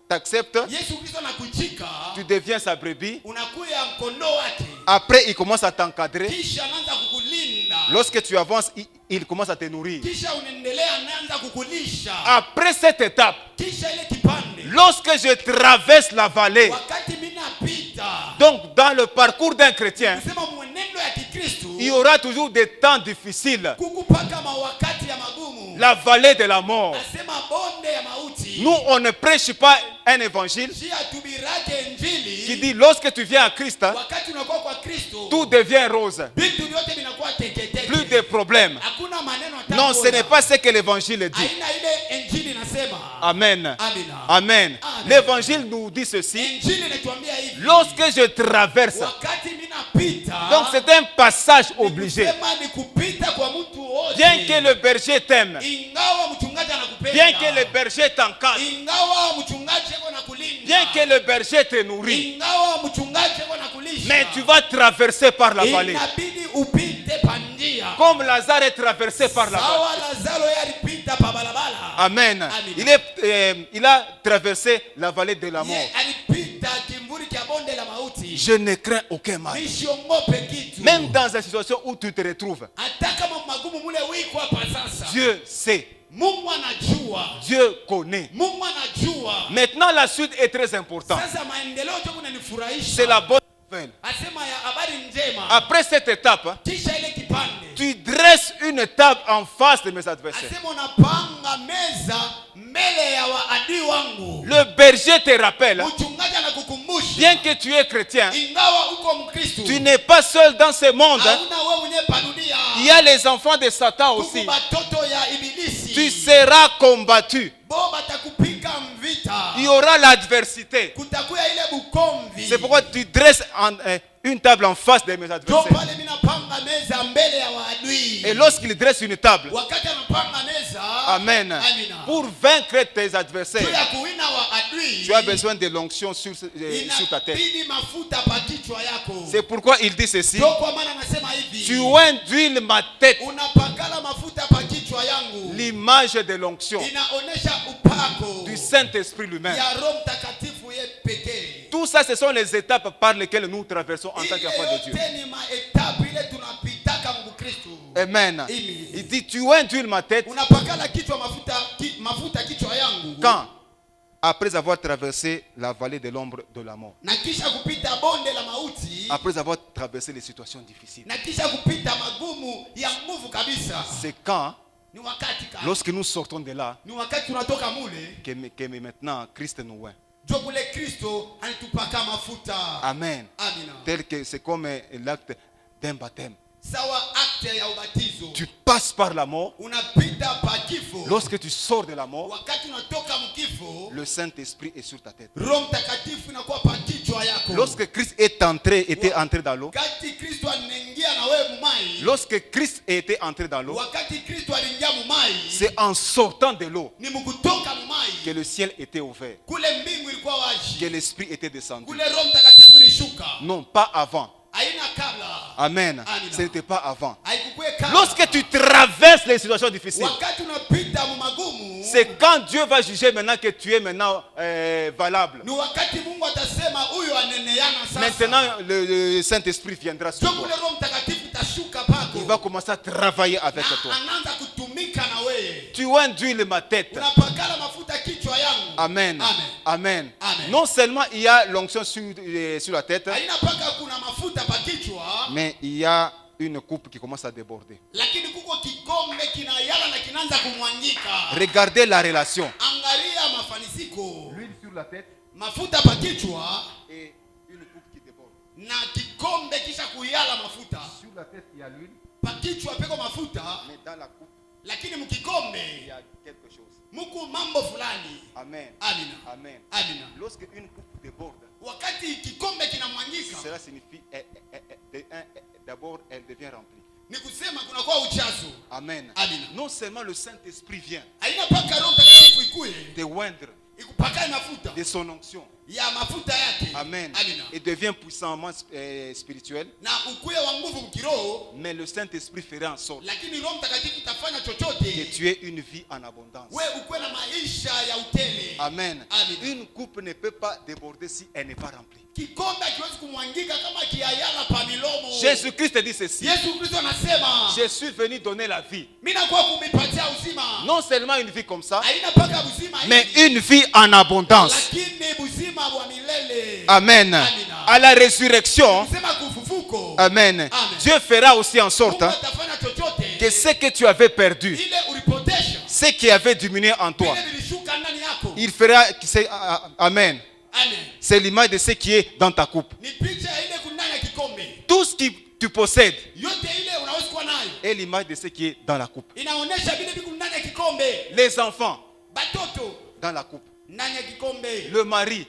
t'accepte, Yesu Kristo anakuchika, tu deviens sa brebis. unakuya mkondoo wake. Après, il commence à t'encadrer. Kisha anaanza kukulinda. Lorsque tu avances, il commence à te nourrir. Kisha unaendelea anaanza kukulisha. Après cette étape, Kisha ile kipande, lorsque je traverse la vallée, wakati mimi napita, donc dans le parcours d'un chrétien, kusema mwenendo ya Kikristo, il y aura toujours des temps difficiles. kukupaka mawakati ya magumu. La vallée de la mort. Asema bonde ya mauti. Nous, on ne prêche pas un évangile Si atubirake injili, qui dit lorsque tu viens à Christ, hein, wakati unakuwa kwa Kristo, tout devient rose. vitu vyote vinakuwa teketeke. Plus de problèmes. Hakuna maneno hata Non, ce moja. n'est pas ce que l'évangile dit. Aina ile injili inasema. Amen. Amina. Amen. Amen. L'évangile nous dit ceci. Injili inatuambia hivi. Lorsque je traverse, Wakati mimi napita, donc c'est un passage obligé. kusema ni kupita kwa mtu wote. Bien que le berger t'aime, Ingawa mchungaji anakupenda. bien que le berger t'encadre, Ingawa mchungaji yako nakulinda. bien que le berger te nourrit, Ingawa mchungaji yako nakulisha. mais tu vas traverser par la vallée. Inabidi upite pandia. Comme Lazare est traversé par la vallée. Sawa Lazaro yeye alipita pa barabara. Amen. Amina. Il a traversé la vallée de la mort. Yeye alipita kimvuli cha bonde la mauti. Je ne crains aucun mal. Nisiongope kitu. Même dans la situation où tu te retrouves, Hata kama magumu mule wiko hapa sasa. Dieu sait, Mungu anajua. Dieu connaît. Mungu anajua. Maintenant, la suite est très importante. Sasa maendeleo tu kunanifurahisha. C'est la bonne nouvelle. Asema ya habari njema. Après cette étape, Kisha ile kipande. tu dresses une table en face de mes adversaires. Asema unapanga meza mbele ya waadui wangu. Le berger te rappelle, Mchungaji anakukumbusha. bien que tu es chrétien, Ingawa uko Mkristo. tu n'es pas seul dans ce monde. Hauna wewe mwenyewe pa dunia. Il y a les enfants de Satan Kuku aussi. batoto ya ibilisi. Tu seras combattu. Bo batakupika mvita. Il y aura l'adversité. Kutakuya ile bukomvi. C'est pourquoi tu dresses une table en face de mes Ndio adversaires. pale mimi napanga meza mbele ya waadui. Et lorsqu'il dresse une table, Wakati anapanga meza. Amen, Amina. pour vaincre tes Juu adversaires, ya kuwina waadui. tu as besoin de l'onction sur ta tête. Inabidi mafuta pa kichwa yako. C'est pourquoi il dit ceci. Ndio kwa maana anasema hivi. Tu induis ma tête, Unapakala mafuta pa kichwa yangu. l'image de l'onction Inaonesha upako du Saint-Esprit lui-même. ya Roho Mtakatifu yeye pekee. Tout ça, ce sont les étapes par lesquelles nous traversons en tant Ile qu'enfants de Dieu. yote ni maetapu ile tunapitaka mu Kristo. Amen. Amen. Il dit, tu induis ma tête Unapakala kichwa mafuta kichwa yangu. quand, après avoir traversé la vallée de l'ombre de la mort, Na kisha kupita bonde la mauti. après avoir traversé les situations difficiles, Na kisha kupita magumu ya nguvu kabisa. c'est quand, Ni wakati kama. lorsque nous sortons de là, Ni wakati tunatoka mule. que maintenant Christ nous voit. Jo kule Kristo anatupaka mafuta. Amen. Amina. Tel que c'est comme l'acte d'un baptême. Sawa akte ya ubatizo. Tu passes par la mort. Unapita pa kifo. Lorsque tu sors de la mort, Wakati unatoka mkifo. le Saint-Esprit est sur ta tête. Roho Mtakatifu inakuwa pa kichwa yako. Lorsque Christ était entré dans l'eau, Wakati Kristo anaingia na wewe mumai. lorsque Christ était entré dans l'eau, Wakati Kristo aliingia mumai. c'est en sortant de l'eau Ni mkutoka que mumai. le ciel était ouvert, Kule mbingu ilikuwa wazi. que l'Esprit était descendu. Kule Roho Mtakatifu ilishuka. Non, pas avant. Haina kabla. Amen. Amina. Ce n'était pas avant. Haikukue kabla. Lorsque tu traverses les situations difficiles, Wakati unapita mu magumu. c'est quand Dieu va juger maintenant que tu es maintenant valable. Ni wakati Mungu atasema huyu aneneana sasa. Maintenant, le Saint-Esprit viendra sur Jo toi. kule Roho Mtakatifu itashuka pako. Il va commencer à travailler avec Na toi. anaanza kutumika na wewe. Tu induis ma tête. Unapakala mafuta kichwa yangu. Amen. Amen. Amen. Amen. Non seulement il y a l'onction sur la tête, Haina paka kuna mafuta pa kichwa. mais il y a une coupe qui commence à déborder. lakini kuko kikombe kinayala na kinaanza kumwangika. Regardez la relation. Angalia mafanisiko, L'huile sur la tête mafuta pa kichwa et une coupe qui déborde. na kikombe kisha kuyala mafuta. Sur la tête, il y a l'huile, Pa kichwa peko mafuta, mais dans la coupe, lakini il y mkikombe a quelque chose. muku mambo fulani. Amen. Amina, Amen. amina. Lorsque une coupe déborde, Wakati kikombe kinamwangika, cela signifie d'abord elle devient remplie. ni kusema kunakuwa uchazo. Amen. Amina. Non seulement le Saint-Esprit vient Haina paka Roho Mtakatifu ikuye te oindre ikupakae mafuta de son onction. ya mafuta yake. Amen. Amina. Et devient puissamment spirituel. Na ukuye wa nguvu mkiroho, Mais le Saint-Esprit fera en sorte lakini Roho Mtakatifu itafanya que chochote tu aies une vie en abondance. we ukuwe na maisha ya utele. Amen. Amen. Une coupe ne peut pas déborder si elle n'est pas remplie. Kikombe hakiwezi kumwangika kama kiayala pa milomo. Jésus-Christ dit ceci. Yesu Kristo anasema, Je suis venu donner la vie. mimi nakuwa kumipatia uzima. Non seulement une vie comme ça, Haina paka uzima mais hivi, une vie en abondance. lakini uzima wa milele. Amen. Amina. À la résurrection, Sema kufufuko. Amen. Amen. Dieu fera aussi en sorte Mungu atafanya chochote que ce que tu avais perdu, ile ulipotesha, ce qui avait diminué en toi, vile vilishuka ndani yako. il fera. Amen. Amen. C'est l'image de ce qui est dans ta coupe. Ni picha ya ile kundani ya kikombe. Tout ce que tu possèdes Yote ile unaweza kuwa nayo est l'image de ce qui est dans la coupe. inaonyesha vile viku ndani ya kikombe. Les enfants Batoto dans la coupe. ndani ya kikombe, Le mari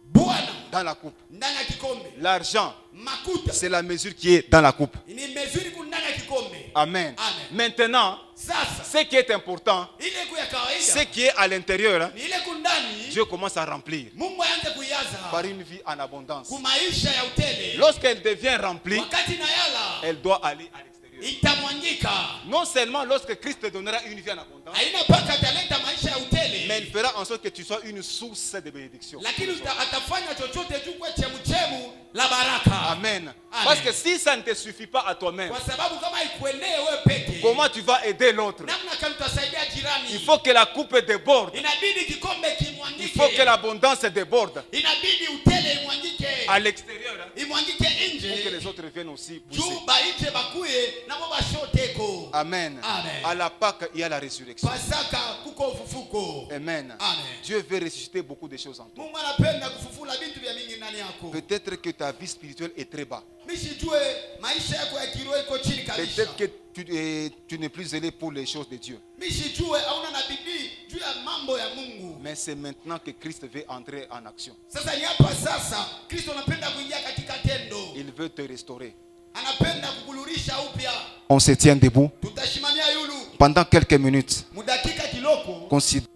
bwana dans la coupe. ndani ya kikombe, L'argent, makuta c'est la mesure qui est dans la coupe. ni mezuri kundani ya kikombe. Amen. Amen. Maintenant, Sasa ce qui est important, ile ku ya ce kawaida qui est à l'intérieur, hein, ni ile kundani, Dieu commence à remplir Mungu aanze kuijaza par une vie en abondance. kumaisha ya utele. Lorsqu'elle devient remplie, Wakati na yala elle doit aller à l'extérieur. itamwangika. Non seulement lorsque Christ te donnera une vie en abondance, Haina paka talenta maisha ya utele, mais il fera en sorte que tu sois une source de bénédiction. lakini atafanya chochote juu kwa chemuchemu la baraka. Amen. Amen. Parce que si ça ne te suffit pas à toi-même, Kwa sababu kama ikuendee wewe peke, comment tu vas aider l'autre? namna kama utasaidia jirani? Il faut que la coupe déborde. Inabidi kikombe Il kimwangike. faut que l'abondance déborde Inabidi utele imwangike. à l'extérieur, hein, Imwangike pour que nje. les autres viennent aussi pousser. Juu baije bakuye nabo bashoteko. Amen. Amen. À la Pâque, il y a la résurrection. Pasaka kuko ufufuko. Amen. Amen. Dieu veut ressusciter beaucoup de choses en toi. Mungu anapenda kufufula vitu vya mingi ndani yako. Peut-être que ta vie spirituelle est très bas. Mishijue maisha yako ya kiroho iko chini kabisa. Peut-être que tu n'es plus zélé pour les choses de Dieu. Mishijue hauna na bidii juu ya mambo ya Mungu. Mais c'est maintenant que Christ veut entrer en action. Sasa ni hapa sasa Kristo anapenda kuingia katika tendo. Il veut te restaurer. Anapenda kukulurisha upya. On se tient debout. Tutashimamia yulu Pendant quelques minutes, mudakika kiloko. considère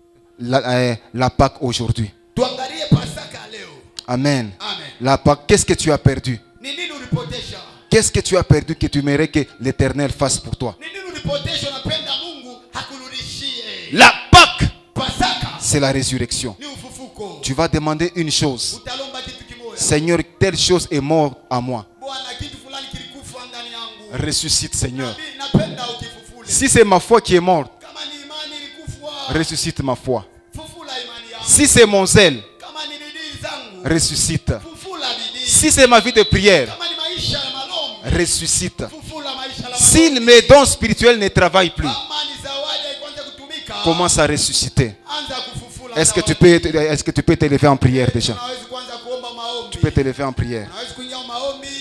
la Pâque aujourd'hui. Tuangalie Pasaka leo. Amen. Amen. La Pâque, qu'est-ce que tu as perdu? Ni nini ulipotesha? Qu'est-ce que tu as perdu que tu aimerais que l'Éternel fasse pour toi? Ni nini ulipotesha unapenda Mungu hakulurishie? La Pâque, Pasaka c'est la résurrection. ni ufufuko. Tu vas demander une chose. Utalomba kitu kimoja. Seigneur, telle chose est morte à moi. Bwana, kitu fulani kilikufa ndani yangu. Ressuscite, Seigneur. Nabii, napenda ukifufule. Si c'est ma foi qui est morte, Kama ni imani ilikufa, ressuscite ma foi. fufula imani yangu. Si c'est mon zèle, Kama ni bidii zangu, ressuscite. fufula bidii. Si c'est ma vie de prière, Kama ni maisha ya malombi, ressuscite. fufula maisha la Si malombi. mes dons spirituels ne travaillent plus, Kama ni zawadi haikuanza kutumika, commence à ressusciter. anza kufufula Est-ce que zawadi. tu peux te lever en prière déjà? Unaweza kuanza kuomba maombi. Tu peux te lever en prière. Unaweza